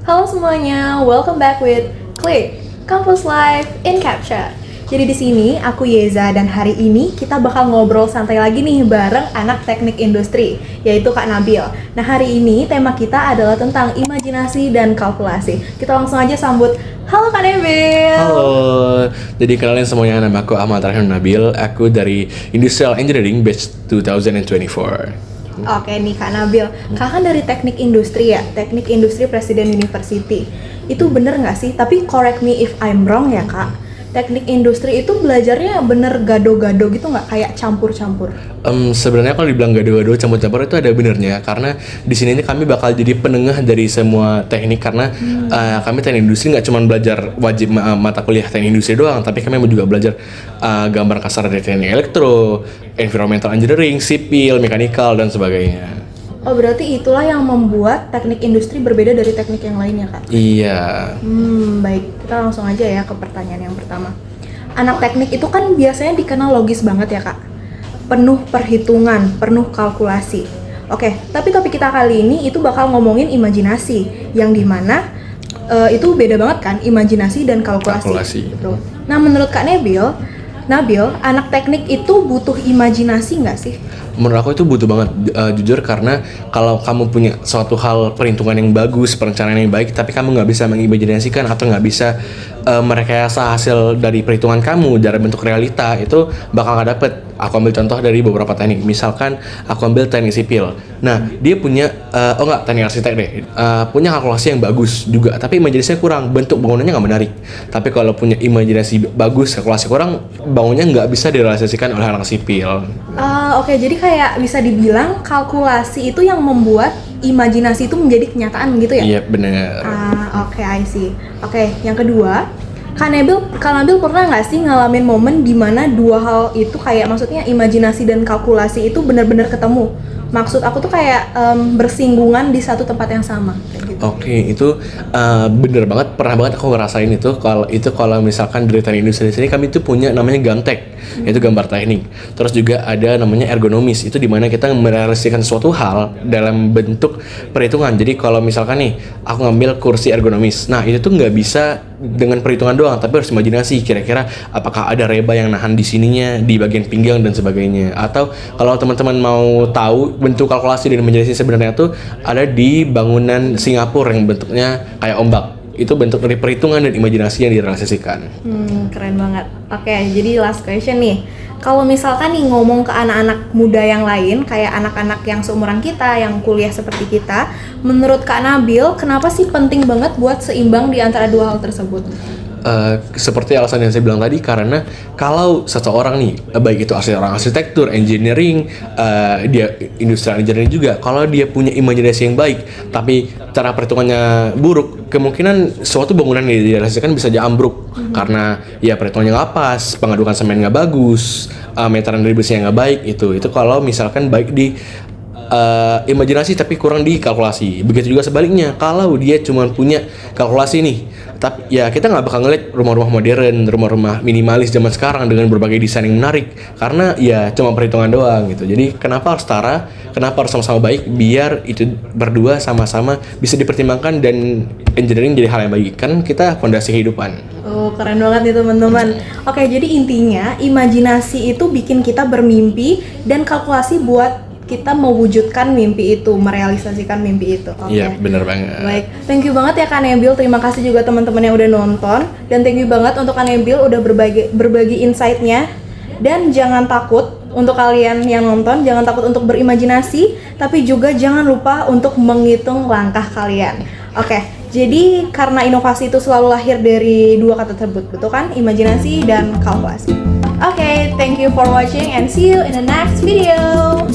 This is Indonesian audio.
Halo semuanya, welcome back with Click Campus Live in Capture. Jadi di sini aku Yeza dan hari ini kita bakal ngobrol santai lagi nih bareng anak teknik industri, yaitu Kak Nabil. Nah hari ini tema kita adalah tentang imajinasi dan kalkulasi. Kita langsung aja sambut. Halo Kak Nabil. Halo, jadi kenalin semuanya, nama aku Ahmad Rahim Nabil. Aku dari Industrial Engineering batch 2024. Oke nih Kak Nabil, Kakak kan dari teknik industri ya, teknik industri Presiden University. Itu bener nggak sih? Tapi correct me if I'm wrong ya Kak. Teknik industri itu belajarnya bener gado-gado gitu nggak, kayak campur-campur? Sebenarnya kalau dibilang gado-gado campur-campur itu ada benernya, karena di sini kami bakal jadi penengah dari semua teknik, karena kami teknik industri nggak cuma belajar wajib mata kuliah teknik industri doang, tapi kami juga belajar gambar kasar dari teknik elektro, environmental engineering, sipil, mekanikal dan sebagainya. Oh berarti itulah yang membuat teknik industri berbeda dari teknik yang lainnya Kak? Iya. Baik, kita langsung aja ya ke pertanyaan yang pertama. Anak teknik itu kan biasanya dikenal logis banget ya Kak? Penuh perhitungan, penuh kalkulasi. Oke, tapi topik kita kali ini itu bakal ngomongin imajinasi, yang dimana itu beda banget kan, imajinasi dan kalkulasi. Gitu. Nah menurut Kak Nabil, anak teknik itu butuh imajinasi nggak sih? Menurut aku itu butuh banget, jujur, karena kalau kamu punya suatu hal perhitungan yang bagus, perencanaan yang baik, tapi kamu nggak bisa mengimajinasikan atau nggak bisa merekayasa hasil dari perhitungan kamu dalam bentuk realita, itu bakal nggak dapet. Aku ambil contoh dari beberapa teknik, misalkan aku ambil teknik sipil. Nah, dia punya, teknik arsitek deh, punya kalkulasi yang bagus juga, tapi imajinasinya kurang, bentuk bangunannya nggak menarik. Tapi kalau punya imajinasi bagus, kalkulasi kurang, bangunnya nggak bisa direalisasikan oleh anak sipil. Oke, jadi kayak bisa dibilang kalkulasi itu yang membuat imajinasi itu menjadi kenyataan gitu ya? Iya, benar. Oke, I see. Oke, yang kedua, Kak Nabil pernah nggak sih ngalamin momen dimana dua hal itu kayak maksudnya imajinasi dan kalkulasi itu benar-benar ketemu? Maksud aku tuh kayak bersinggungan di satu tempat yang sama kayak gitu. Oke, itu bener banget, pernah banget aku ngerasain itu. Kalau misalkan dari teknik industri di sini kami tuh punya namanya gamtek, yaitu gambar teknik. Terus juga ada namanya ergonomis, itu dimana kita merealisasikan suatu hal dalam bentuk perhitungan. Jadi kalau misalkan nih aku ngambil kursi ergonomis, nah itu tuh nggak bisa dengan perhitungan doang, tapi harus imajinasi kira-kira apakah ada reba yang nahan di sininya, di bagian pinggang dan sebagainya. Atau kalau teman-teman mau tahu bentuk kalkulasi dan imajinasi sebenarnya tuh ada di bangunan Singapura yang bentuknya kayak ombak. Itu bentuk dari perhitungan dan imajinasi yang direalisasikan. Keren banget. Oke, jadi last question nih. Kalau misalkan nih ngomong ke anak-anak muda yang lain, kayak anak-anak yang seumuran kita, yang kuliah seperti kita, menurut Kak Nabil, kenapa sih penting banget buat seimbang di antara dua hal tersebut? Seperti alasan yang saya bilang tadi, karena kalau seseorang nih, baik itu orang arsitektur, engineering, dia industrial engineering juga, kalau dia punya imajinasi yang baik, tapi cara perhitungannya buruk, kemungkinan suatu bangunan yang direalisasikan bisa aja ambruk, karena ya perhitungannya nggak pas, pengadukan semen nggak bagus, meteran dari besinya nggak baik. Itu kalau misalkan baik di imajinasi tapi kurang di kalkulasi. Begitu juga sebaliknya, kalau dia cuma punya kalkulasi nih, tapi ya kita nggak bakal ngeliat rumah-rumah modern, rumah-rumah minimalis zaman sekarang dengan berbagai desain yang menarik, karena ya cuma perhitungan doang gitu. Jadi kenapa harus setara, kenapa harus sama-sama baik, biar itu berdua sama-sama bisa dipertimbangkan dan engineering jadi hal yang baik, kan kita fondasi kehidupan. Oh, keren banget nih teman-teman. Oke, jadi intinya imajinasi itu bikin kita bermimpi dan kalkulasi buat kita mewujudkan mimpi itu, merealisasikan mimpi itu. Iya, benar banget. Baik, thank you banget ya Kak Nabil. Terima kasih juga teman-teman yang udah nonton, dan thank you banget untuk Kak Nabil udah berbagi insight-nya. Dan jangan takut untuk kalian yang nonton, jangan takut untuk berimajinasi, tapi juga jangan lupa untuk menghitung langkah kalian. Oke, jadi karena inovasi itu selalu lahir dari dua kata tersebut, betul kan? Imajinasi dan kalkulasi. Oke, thank you for watching and see you in the next video.